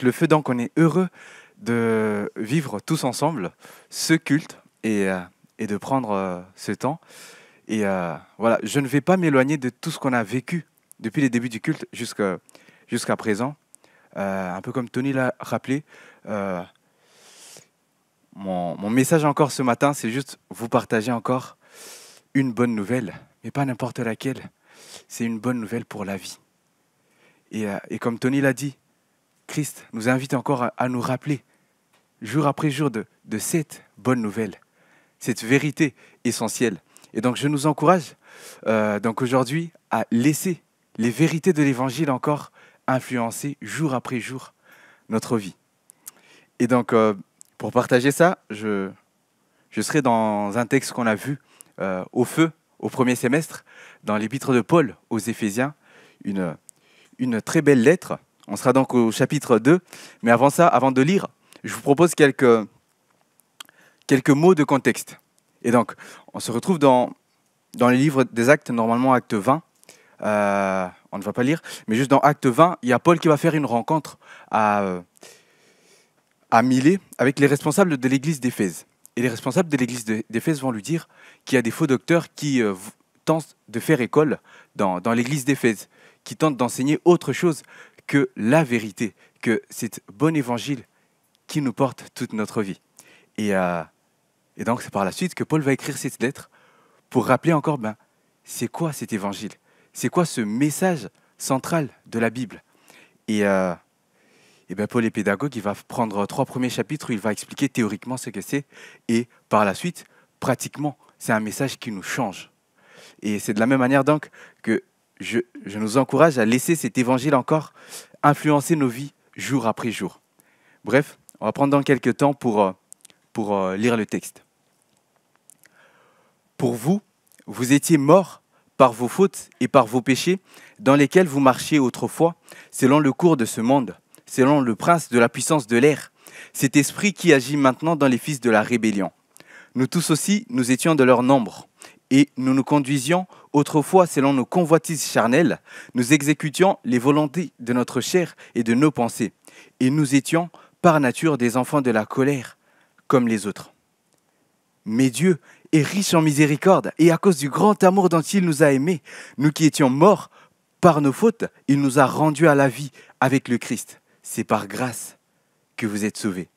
avec le feu, donc on est heureux de vivre tous ensemble ce culte et de prendre ce temps. Et voilà, je ne vais pas m'éloigner de tout ce qu'on a vécu depuis les débuts du culte jusqu'à présent. Un peu comme Tony l'a rappelé, euh, mon message encore ce matin, c'est juste vous partager encore une bonne nouvelle, mais pas n'importe laquelle. C'est une bonne nouvelle pour la vie. Et comme Tony l'a dit, Christ nous invite encore à nous rappeler, jour après jour, de cette bonne nouvelle, cette vérité essentielle. Et donc je nous encourage donc aujourd'hui à laisser les vérités de l'Évangile encore influencer jour après jour notre vie. Et donc pour partager ça, je serai dans un texte qu'on a vu au feu au premier semestre, dans l'épître de Paul aux Éphésiens, une très belle lettre. On sera donc au chapitre 2. Mais avant ça, avant de lire, je vous propose quelques mots de contexte. Et donc, on se retrouve dans les livres des Actes, normalement Acte 20. On ne va pas lire, mais juste dans Acte 20, il y a Paul qui va faire une rencontre à Milet avec les responsables de l'église d'Éphèse. Et les responsables de l'église d'Éphèse vont lui dire qu'il y a des faux docteurs qui tentent de faire école dans l'église d'Éphèse, qui tentent d'enseigner autre chose que la vérité, que cet bon évangile qui nous porte toute notre vie. Et donc c'est par la suite que Paul va écrire cette lettre pour rappeler encore, c'est quoi cet évangile? C'est quoi ce message central de la Bible? Et Paul est pédagogue, il va prendre 3 premiers chapitres où il va expliquer théoriquement ce que c'est. Et par la suite, pratiquement, c'est un message qui nous change. Et c'est de la même manière donc que je nous encourage à laisser cet évangile encore influencer nos vies jour après jour. Bref, on va prendre dans quelques temps pour lire le texte. Pour vous, vous étiez morts par vos fautes et par vos péchés, dans lesquels vous marchiez autrefois, selon le cours de ce monde, selon le prince de la puissance de l'air, cet esprit qui agit maintenant dans les fils de la rébellion. Nous tous aussi, nous étions de leur nombre, et nous nous conduisions autrefois selon nos convoitises charnelles, nous exécutions les volontés de notre chair et de nos pensées, et nous étions par nature des enfants de la colère, comme les autres. Mais Dieu est riche en miséricorde, et à cause du grand amour dont il nous a aimés, nous qui étions morts par nos fautes, il nous a rendus à la vie avec le Christ. C'est par grâce que vous êtes sauvés.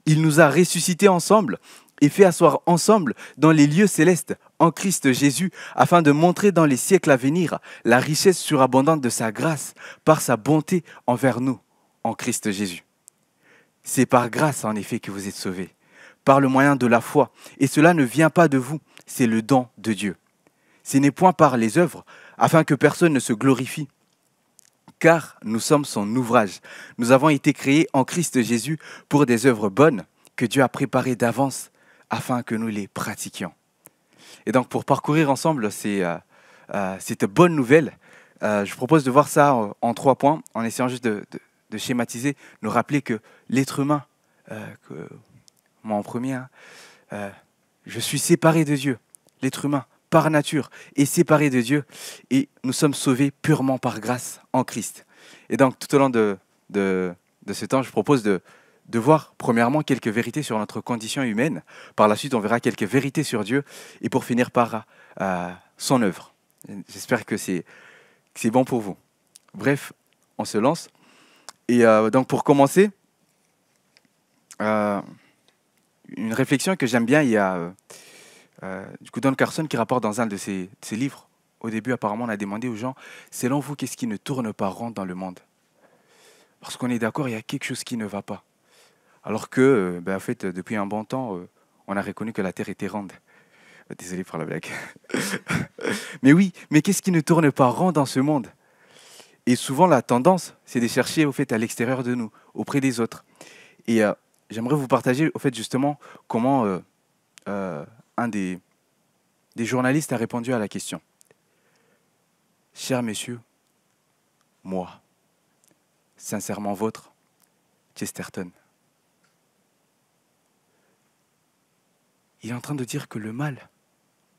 Il nous a ressuscités ensemble et fait asseoir ensemble dans les lieux célestes en Christ Jésus, afin de montrer dans les siècles à venir la richesse surabondante de sa grâce par sa bonté envers nous en Christ Jésus. C'est par grâce en effet que vous êtes sauvés, par le moyen de la foi, et cela ne vient pas de vous, c'est le don de Dieu. Ce n'est point par les œuvres, afin que personne ne se glorifie, car nous sommes son ouvrage. Nous avons été créés en Christ Jésus pour des œuvres bonnes que Dieu a préparées d'avance afin que nous les pratiquions. Et donc pour parcourir ensemble cette bonne nouvelle, je propose de voir ça en 3 points, en essayant juste de schématiser, nous rappeler que l'être humain, moi en premier, je suis séparé de Dieu, l'être humain, par nature, est séparé de Dieu, et nous sommes sauvés purement par grâce en Christ. Et donc, tout au long de ce temps, je propose de voir, premièrement, quelques vérités sur notre condition humaine. Par la suite, on verra quelques vérités sur Dieu, et pour finir par son œuvre. J'espère que c'est bon pour vous. Bref, on se lance. Et donc, pour commencer, une réflexion que j'aime bien, il y a du coup Don Carson qui rapporte dans un de ses livres. Au début, apparemment, on a demandé aux gens, selon vous, qu'est-ce qui ne tourne pas rond dans le monde? Parce qu'on est d'accord, il y a quelque chose qui ne va pas. Alors que, en fait, depuis un bon temps, on a reconnu que la Terre était ronde. Désolé pour la blague. Mais oui, mais qu'est-ce qui ne tourne pas rond dans ce monde? Et souvent, la tendance, c'est de chercher, au fait, à l'extérieur de nous, auprès des autres. Et j'aimerais vous partager, au fait, justement, comment un des journalistes a répondu à la question. Cher messieurs, moi, sincèrement vôtre, Chesterton. Il est en train de dire que le mal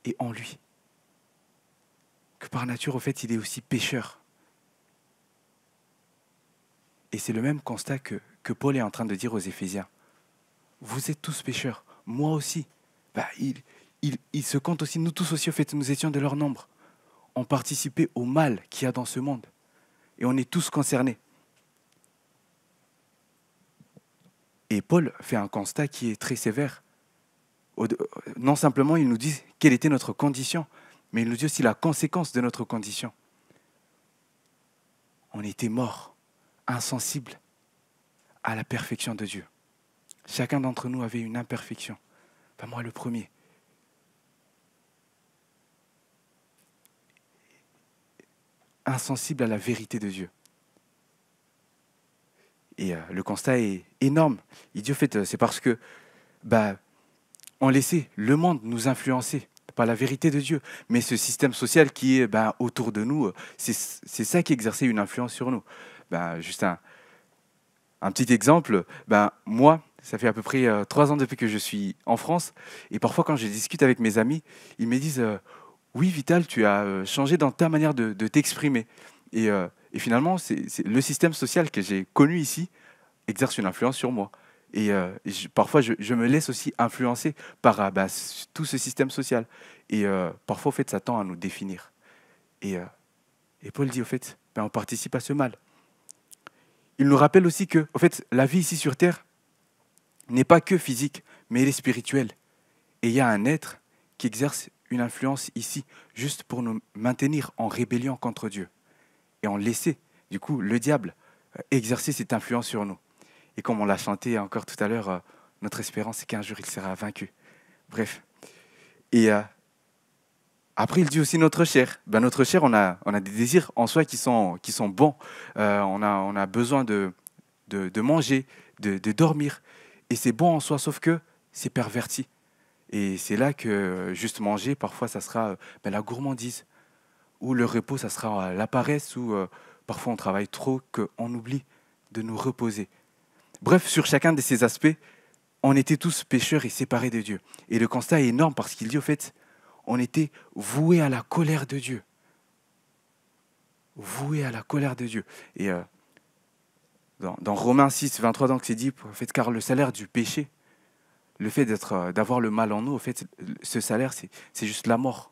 est en lui. Que par nature, au fait, il est aussi pécheur. Et c'est le même constat que Paul est en train de dire aux Éphésiens. Vous êtes tous pécheurs, moi aussi. Bah, il se compte aussi, nous tous aussi, au fait, nous étions de leur nombre. On participait au mal qu'il y a dans ce monde. Et on est tous concernés. Et Paul fait un constat qui est très sévère. Non simplement, il nous dit quelle était notre condition, mais il nous dit aussi la conséquence de notre condition. On était morts, insensibles à la perfection de Dieu. Chacun d'entre nous avait une imperfection. Enfin, moi, le premier. Insensible à la vérité de Dieu. Et le constat est énorme. Il dit, au fait, c'est parce que on laissait le monde nous influencer par la vérité de Dieu. Mais ce système social qui est autour de nous, c'est ça qui exerçait une influence sur nous. Juste un petit exemple, moi, ça fait à peu près 3 ans depuis que je suis en France. Et parfois, quand je discute avec mes amis, ils me disent oui, Vital, tu as changé dans ta manière de t'exprimer. Et finalement, c'est le système social que j'ai connu ici exerce une influence sur moi. Et parfois, je me laisse aussi influencer par tout ce système social. Et parfois, au fait, ça tend à nous définir. Et Paul dit, au fait, on participe à ce mal. Il nous rappelle aussi que, au fait, la vie ici sur Terre n'est pas que physique, mais elle est spirituelle. Et il y a un être qui exerce une influence ici, juste pour nous maintenir en rébellion contre Dieu. Et on laissait, du coup, le diable exercer cette influence sur nous. Et comme on l'a chanté encore tout à l'heure, notre espérance, c'est qu'un jour, il sera vaincu. Bref. Et après, il dit aussi notre chair. Notre chair, on a des désirs en soi qui sont bons. On a besoin de manger, de dormir. Et c'est bon en soi, sauf que c'est perverti. Et c'est là que juste manger, parfois, ça sera la gourmandise. Ou le repos, ça sera la paresse. Ou parfois, on travaille trop qu'on oublie de nous reposer. Bref, sur chacun de ces aspects, on était tous pécheurs et séparés de Dieu. Et le constat est énorme parce qu'il dit, au fait, on était voués à la colère de Dieu. Voués à la colère de Dieu. Et dans Romains 6, 23, donc, c'est dit, en fait, car le salaire du péché, le fait d'avoir le mal en nous, en fait, ce salaire, c'est juste la mort.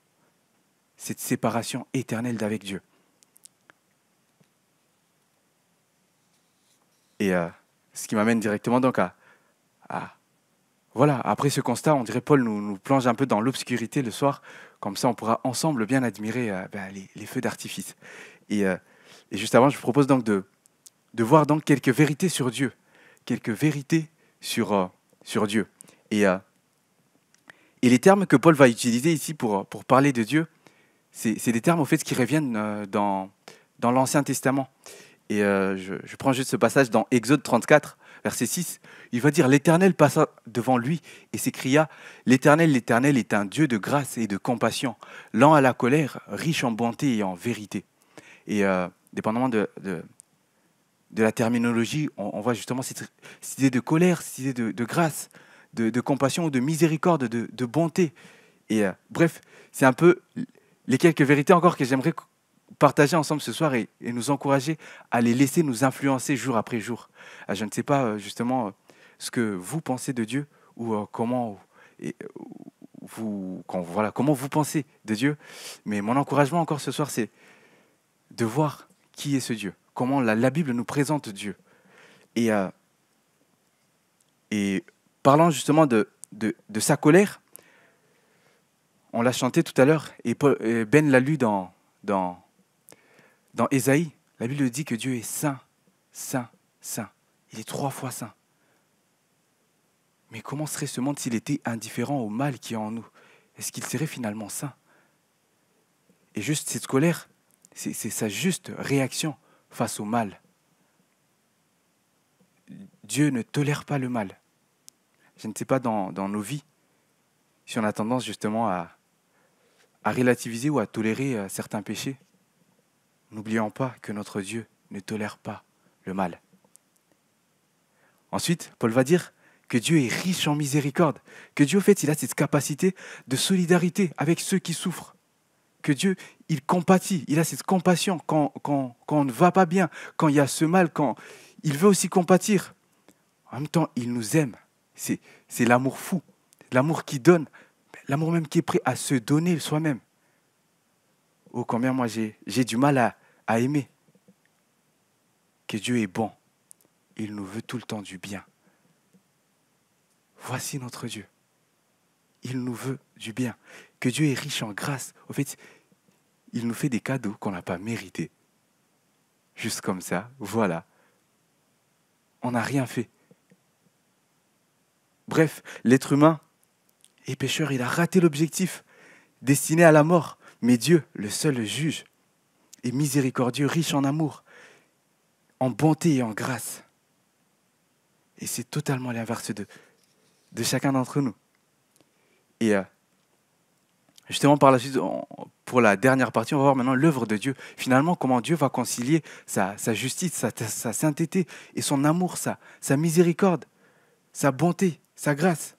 Cette séparation éternelle d'avec Dieu. Et ce qui m'amène directement donc voilà, après ce constat, on dirait Paul nous plonge un peu dans l'obscurité le soir, comme ça on pourra ensemble bien admirer les feux d'artifice. Et juste avant, je vous propose donc de voir donc quelques vérités sur Dieu, quelques vérités sur Dieu. Et les termes que Paul va utiliser ici pour parler de Dieu, c'est des termes au fait qui reviennent dans l'Ancien Testament. Et je prends juste ce passage dans Exode 34, verset 6. Il va dire « L'Éternel passa devant lui et s'écria « L'Éternel est un Dieu de grâce et de compassion, lent à la colère, riche en bonté et en vérité. » Et dépendamment de la terminologie, on voit justement cette idée de colère, cette idée de grâce, de compassion ou de miséricorde, de bonté. Et bref, c'est un peu les quelques vérités encore que j'aimerais partager ensemble ce soir et nous encourager à les laisser nous influencer jour après jour. Je ne sais pas justement ce que vous pensez de Dieu ou comment vous pensez de Dieu. Mais mon encouragement encore ce soir, c'est de voir qui est ce Dieu, comment la Bible nous présente Dieu. Et parlant justement de sa colère, on l'a chanté tout à l'heure et Ben l'a lu dans Ésaïe. La Bible dit que Dieu est saint, saint, saint. Il est 3 fois saint. Mais comment serait ce monde s'il était indifférent au mal qui est en nous? Est-ce qu'il serait finalement saint? Et juste cette colère, c'est sa juste réaction face au mal. Dieu ne tolère pas le mal. Je ne sais pas dans nos vies si on a tendance justement à relativiser ou à tolérer certains péchés. N'oublions pas que notre Dieu ne tolère pas le mal. Ensuite, Paul va dire que Dieu est riche en miséricorde, que Dieu, en fait, il a cette capacité de solidarité avec ceux qui souffrent, que Dieu, il compatit, il a cette compassion quand on ne va pas bien, quand il y a ce mal, quand Il veut aussi compatir. En même temps, il nous aime. C'est l'amour fou, l'amour qui donne, l'amour même qui est prêt à se donner soi-même. Oh, combien moi j'ai du mal à aimer. Que Dieu est bon. Il nous veut tout le temps du bien. Voici notre Dieu. Il nous veut du bien. Que Dieu est riche en grâce. En fait, il nous fait des cadeaux qu'on n'a pas mérités. Juste comme ça, voilà. On n'a rien fait. Bref, l'être humain est pécheur, il a raté l'objectif, destiné à la mort. Mais Dieu, le seul juge, est miséricordieux, riche en amour, en bonté et en grâce. Et c'est totalement l'inverse de chacun d'entre nous. Et justement, par la suite, pour la dernière partie, on va voir maintenant l'œuvre de Dieu. Finalement, comment Dieu va concilier sa justice, sa sainteté et son amour, sa miséricorde, sa bonté, sa grâce.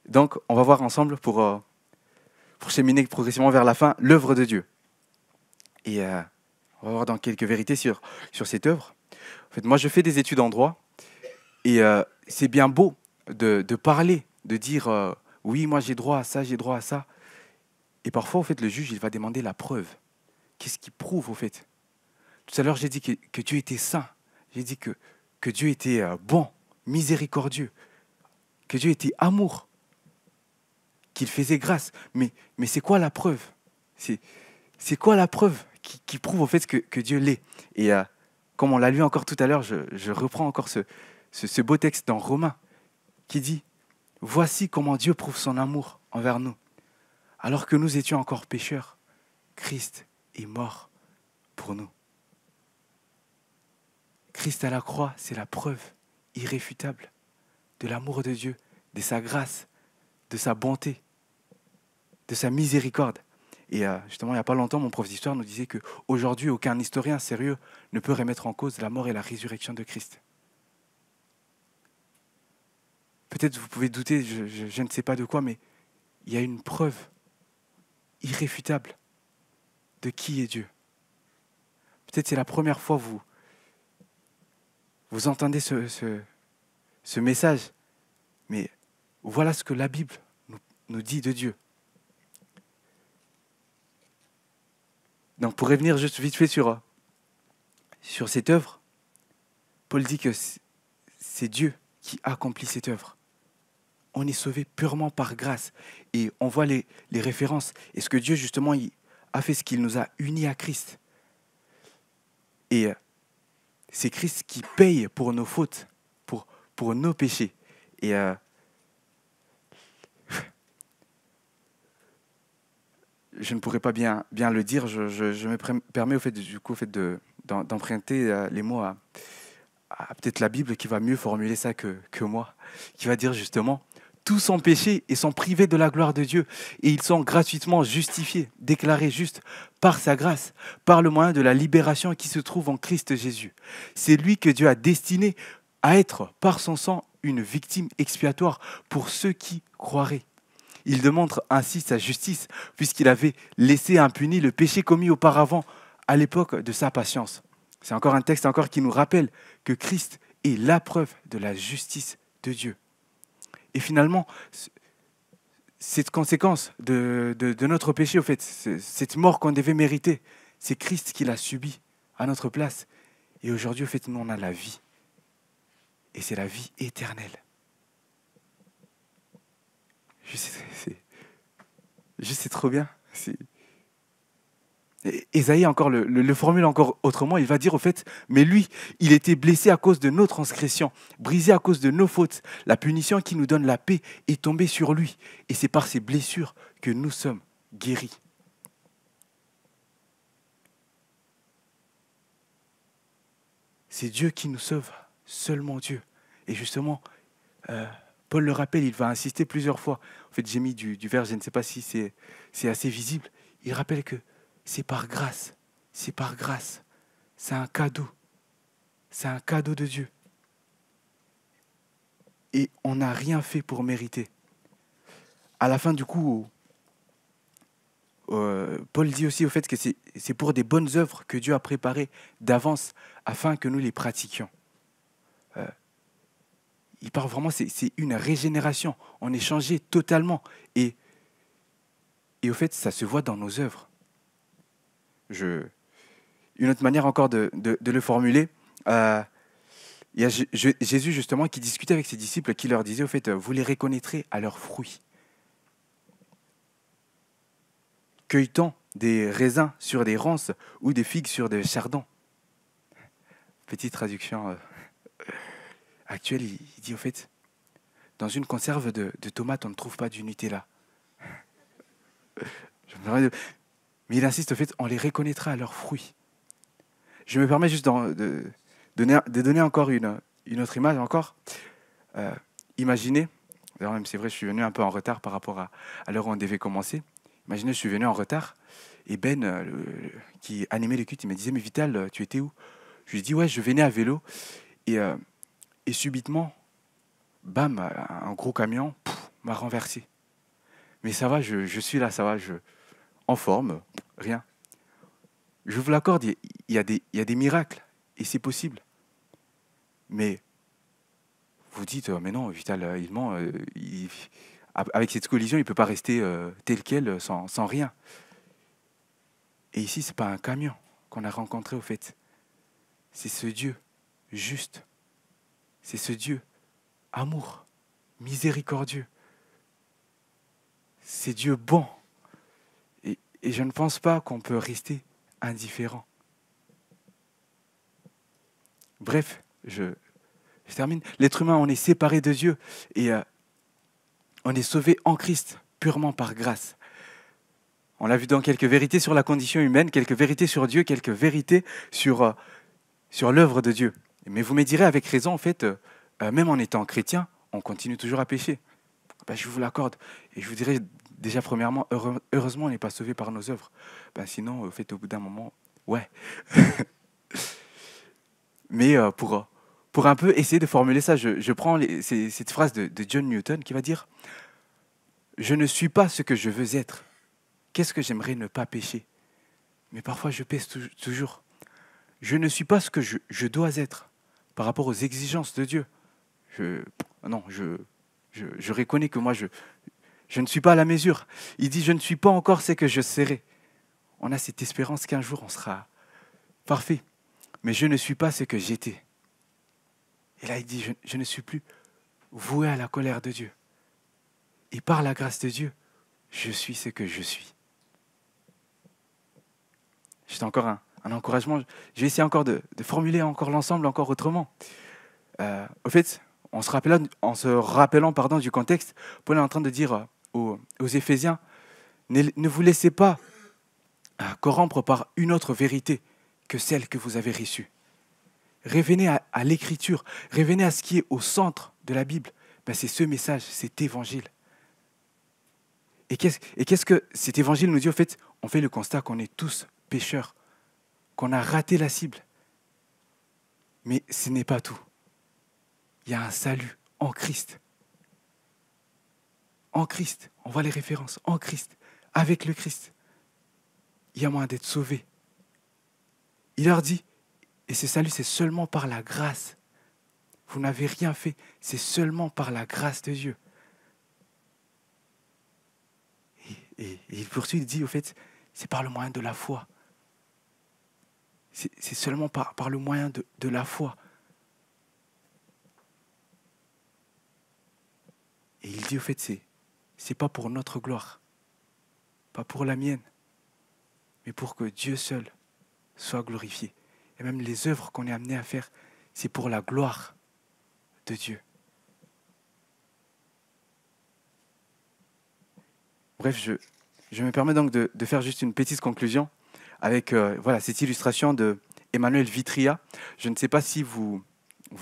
Donc, on va voir ensemble pour cheminer progressivement vers la fin l'œuvre de Dieu. Et on va voir dans quelques vérités sur cette œuvre. En fait, moi, je fais des études en droit et c'est bien beau de parler, de dire oui, moi j'ai droit à ça, j'ai droit à ça. Et parfois, au fait, le juge, il va demander la preuve. Qu'est-ce qui prouve, au fait? Tout à l'heure, j'ai dit que Dieu était saint. J'ai dit que Dieu était bon, miséricordieux, que Dieu était amour, qu'il faisait grâce. Mais c'est quoi la preuve? C'est quoi la preuve qui prouve, au fait, que Dieu l'est? Et comme on l'a lu encore tout à l'heure, je reprends encore ce beau texte dans Romains qui dit « Voici comment Dieu prouve son amour envers nous. Alors que nous étions encore pécheurs, Christ est mort pour nous. » Christ à la croix, c'est la preuve irréfutable de l'amour de Dieu, de sa grâce, de sa bonté, de sa miséricorde. Et justement, il n'y a pas longtemps, mon prof d'histoire nous disait qu'aujourd'hui, aucun historien sérieux ne peut remettre en cause la mort et la résurrection de Christ. Peut-être vous pouvez douter, je ne sais pas de quoi, mais il y a une preuve irréfutable de qui est Dieu. Peut-être c'est la première fois que vous entendez ce message, mais voilà ce que la Bible nous dit de Dieu. Donc pour revenir juste vite fait sur cette œuvre, Paul dit que c'est Dieu qui accomplit cette œuvre. On est sauvé purement par grâce. Et on voit les références. Est-ce que Dieu, justement, il a fait ce qu'il nous a unis à Christ? Et c'est Christ qui paye pour nos fautes, pour nos péchés. Et je ne pourrais pas bien le dire. Je me permets d'emprunter les mots à peut-être la Bible qui va mieux formuler ça que moi, qui va dire justement « Tous sont péchés et sont privés de la gloire de Dieu, et ils sont gratuitement justifiés, déclarés justes par sa grâce, par le moyen de la libération qui se trouve en Christ Jésus. C'est lui que Dieu a destiné à être, par son sang, une victime expiatoire pour ceux qui croiraient. Il démontre ainsi sa justice, puisqu'il avait laissé impuni le péché commis auparavant, à l'époque de sa patience. » C'est encore un texte qui nous rappelle que Christ est la preuve de la justice de Dieu. Et finalement, cette conséquence de notre péché, au fait, cette mort qu'on devait mériter, c'est Christ qui l'a subi à notre place. Et aujourd'hui, au fait, nous, on a la vie. Et c'est la vie éternelle. C'est trop bien. Ésaïe encore le formule encore autrement, il va dire au fait, mais lui, il était blessé à cause de nos transgressions, brisé à cause de nos fautes. La punition qui nous donne la paix est tombée sur lui, et c'est par ses blessures que nous sommes guéris. C'est Dieu qui nous sauve, seulement Dieu. Et justement, Paul le rappelle, il va insister plusieurs fois. En fait, j'ai mis du vers, je ne sais pas si c'est assez visible. Il rappelle que c'est par grâce. C'est par grâce. C'est un cadeau. C'est un cadeau de Dieu. Et on n'a rien fait pour mériter. À la fin, du coup, Paul dit aussi au fait que c'est pour des bonnes œuvres que Dieu a préparées d'avance afin que nous les pratiquions. Euh, il parle vraiment, c'est une régénération. On est changé totalement. Et au fait, ça se voit dans nos œuvres. Une autre manière encore de le formuler, il y a Jésus justement qui discutait avec ses disciples, qui leur disait au fait, vous les reconnaîtrez à leurs fruits. Cueille-t-on des raisins sur des ronces ou des figues sur des chardons? Petite traduction actuelle, il dit au fait, dans une conserve de tomates, on ne trouve pas du Nutella. Mais il insiste au fait, on les reconnaîtra à leurs fruits. Je me permets juste de donner encore une autre image encore. Imaginez, d'ailleurs même c'est vrai, je suis venu un peu en retard par rapport à l'heure où on devait commencer. Imaginez, je suis venu en retard et Ben, qui animait le culte, il me disait, mais Vital, tu étais où? Je lui ai dit, ouais, je venais à vélo et subitement, bam, un gros camion m'a renversé. Mais ça va, je suis là, ça va, en forme, rien. Je vous l'accorde, il y a des miracles et c'est possible. Mais vous dites, mais non, Vital, il ment, avec cette collision, il ne peut pas rester tel quel, sans rien. Et ici, ce n'est pas un camion qu'on a rencontré au fait. C'est ce Dieu juste. C'est ce Dieu amour, miséricordieux. C'est Dieu bon. Et je ne pense pas qu'on peut rester indifférent. Bref, je termine. L'être humain, on est séparé de Dieu et on est sauvé en Christ, purement par grâce. On l'a vu dans quelques vérités sur la condition humaine, quelques vérités sur Dieu, quelques vérités sur l'œuvre de Dieu. Mais vous me direz avec raison, en fait, même en étant chrétien, on continue toujours à pécher. Ben, je vous l'accorde. Et je vous dirais déjà, premièrement, heureusement, on n'est pas sauvé par nos œuvres. Ben, sinon, au fait, au bout d'un moment, ouais. Mais pour un peu essayer de formuler ça, je prends cette phrase de John Newton qui va dire « Je ne suis pas ce que je veux être. Qu'est-ce que j'aimerais ne pas pécher? Mais parfois, je pêche toujours. Je ne suis pas ce que je dois être par rapport aux exigences de Dieu. Je reconnais que moi, je ne suis pas à la mesure. Il dit, je ne suis pas encore ce que je serai. On a cette espérance qu'un jour, on sera parfait. Mais je ne suis pas ce que j'étais. Et là, il dit, je ne suis plus voué à la colère de Dieu. Et par la grâce de Dieu, je suis ce que je suis. C'est encore un encouragement. Je vais essayer encore de formuler encore l'ensemble, encore autrement. Au fait, en se rappelant du contexte, Paul est en train de dire aux Éphésiens, ne vous laissez pas corrompre par une autre vérité que celle que vous avez reçue. Revenez à l'Écriture, revenez à ce qui est au centre de la Bible. Ben, c'est ce message, cet évangile. Et qu'est-ce que cet évangile nous dit? Au fait, on fait le constat qu'on est tous pécheurs, qu'on a raté la cible. Mais ce n'est pas tout. Il y a un salut en Christ. En Christ, on voit les références, en Christ, avec le Christ. Il y a moyen d'être sauvé. Il leur dit, et ce salut, c'est seulement par la grâce. Vous n'avez rien fait, c'est seulement par la grâce de Dieu. Et il poursuit, il dit, au fait, c'est par le moyen de la foi. C'est seulement par le moyen de la foi. Et il dit, au fait, c'est pas pour notre gloire, pas pour la mienne, mais pour que Dieu seul soit glorifié. Et même les œuvres qu'on est amené à faire, c'est pour la gloire de Dieu. Bref, je me permets donc de faire juste une petite conclusion avec cette illustration de Emmanuel Vitria. Je ne sais pas si vous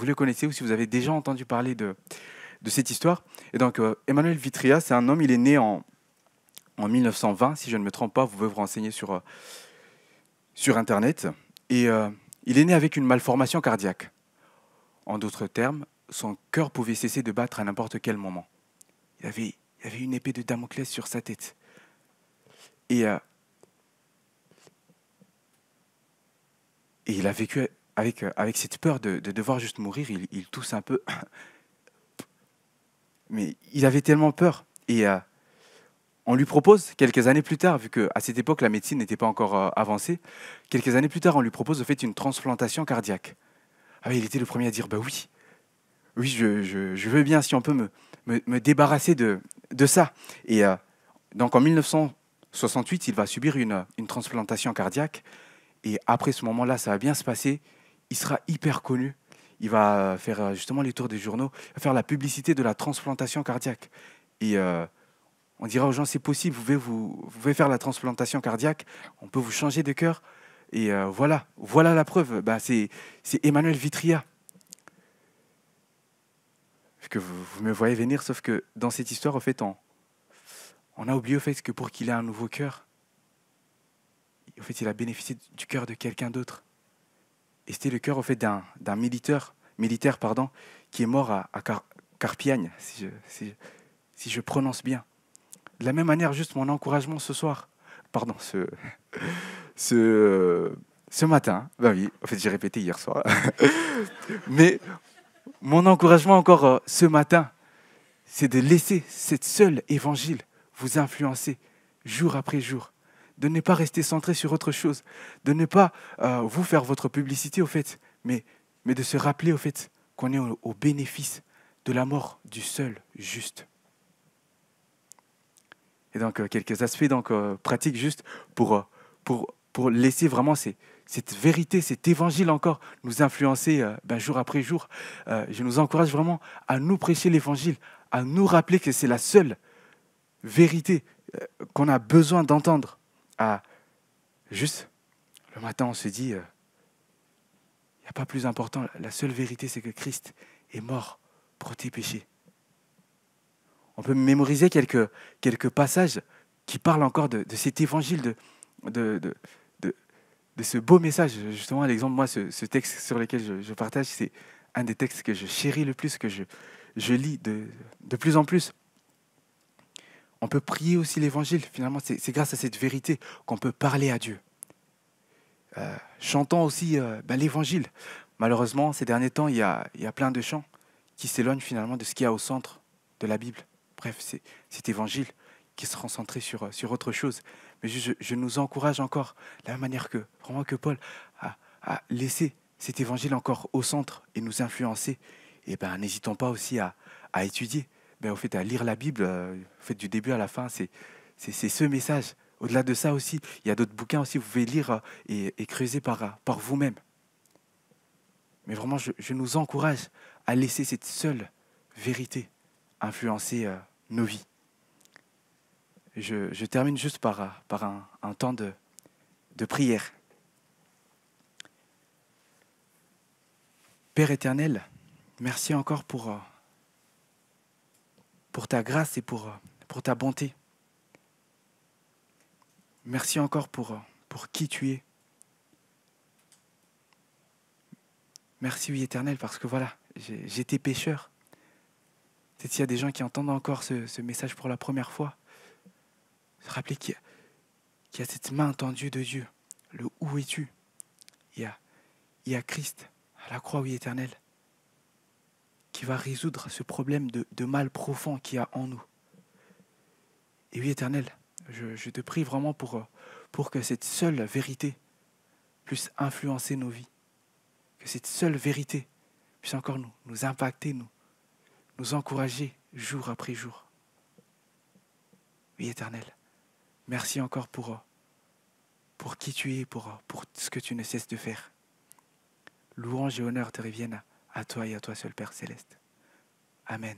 le connaissez ou si vous avez déjà entendu parler de cette histoire. Et donc, Emmanuel Vitria, c'est un homme, il est né en 1920, si je ne me trompe pas, vous pouvez vous renseigner sur Internet. Et il est né avec une malformation cardiaque. En d'autres termes, son cœur pouvait cesser de battre à n'importe quel moment. Il y avait une épée de Damoclès sur sa tête. Et Et il a vécu avec cette peur de devoir juste mourir. Il tousse un peu. Mais il avait tellement peur. Et on lui propose, quelques années plus tard, vu qu'à cette époque, la médecine n'était pas encore avancée, quelques années plus tard, on lui propose au fait une transplantation cardiaque. Ah oui, il était le premier à dire, bah oui, oui, je veux bien si on peut me débarrasser de ça. Et donc en 1968, il va subir une transplantation cardiaque. Et après ce moment-là, ça va bien se passer. Il sera hyper connu. Il va faire justement les tours des journaux, il va faire la publicité de la transplantation cardiaque. Et on dira aux gens, c'est possible, vous pouvez faire la transplantation cardiaque, on peut vous changer de cœur. Et voilà la preuve. Ben, c'est Emmanuel Vitria. Que vous me voyez venir, sauf que dans cette histoire, au fait, on a oublié au fait que pour qu'il ait un nouveau cœur, au fait, il a bénéficié du cœur de quelqu'un d'autre. Et c'était le cœur au fait d'un militaire pardon, qui est mort à Carpiagne, si je prononce bien. De la même manière, juste mon encouragement ce soir, pardon, ce matin, ben oui, en fait j'ai répété hier soir, mais mon encouragement encore ce matin, c'est de laisser cette seule évangile vous influencer jour après jour, de ne pas rester centré sur autre chose, de ne pas vous faire votre publicité au fait, mais de se rappeler au fait qu'on est au bénéfice de la mort du seul juste. Et donc quelques aspects pratiques juste pour laisser vraiment cette vérité, cet évangile encore nous influencer jour après jour. Je nous encourage vraiment à nous prêcher l'évangile, à nous rappeler que c'est la seule vérité qu'on a besoin d'entendre. Juste, le matin, on se dit, il n'y a pas plus important, la seule vérité, c'est que Christ est mort pour tes péchés. On peut mémoriser quelques passages qui parlent encore de cet évangile, de ce beau message. Justement, l'exemple, moi, ce texte sur lequel je partage, c'est un des textes que je chéris le plus, que je lis de plus en plus. On peut prier aussi l'évangile. Finalement, c'est grâce à cette vérité qu'on peut parler à Dieu. Chantons aussi l'évangile. Malheureusement, ces derniers temps, il y a plein de chants qui s'éloignent finalement de ce qu'il y a au centre de la Bible. Bref, c'est cet évangile qui sera centré sur autre chose. Mais je nous encourage encore, de la même manière que Paul, à laisser cet évangile encore au centre et nous influencer. Et n'hésitons pas aussi à étudier, au fait, à lire la Bible, au fait, du début à la fin, c'est ce message. Au-delà de ça aussi, il y a d'autres bouquins aussi, vous pouvez lire et creuser par vous-même. Mais vraiment, je nous encourage à laisser cette seule vérité influencer nos vies. Je termine juste par un temps de prière. Père éternel, merci encore pour ta grâce et pour ta bonté. Merci encore pour qui tu es. Merci, oui, éternel, parce que voilà, j'étais pécheur. Peut-être s'il y a des gens qui entendent encore ce message pour la première fois, se rappeler qu'il y a cette main tendue de Dieu, le « où es-tu » il y a Christ à la croix, oui, éternel, qui va résoudre ce problème de mal profond qu'il y a en nous. Et oui, éternel, je te prie vraiment pour que cette seule vérité puisse influencer nos vies, que cette seule vérité puisse encore nous impacter, nous encourager jour après jour. Oui, éternel, merci encore pour qui tu es, pour ce que tu ne cesses de faire. Louange et honneur te reviennent à toi et à toi seul, Père Céleste. Amen.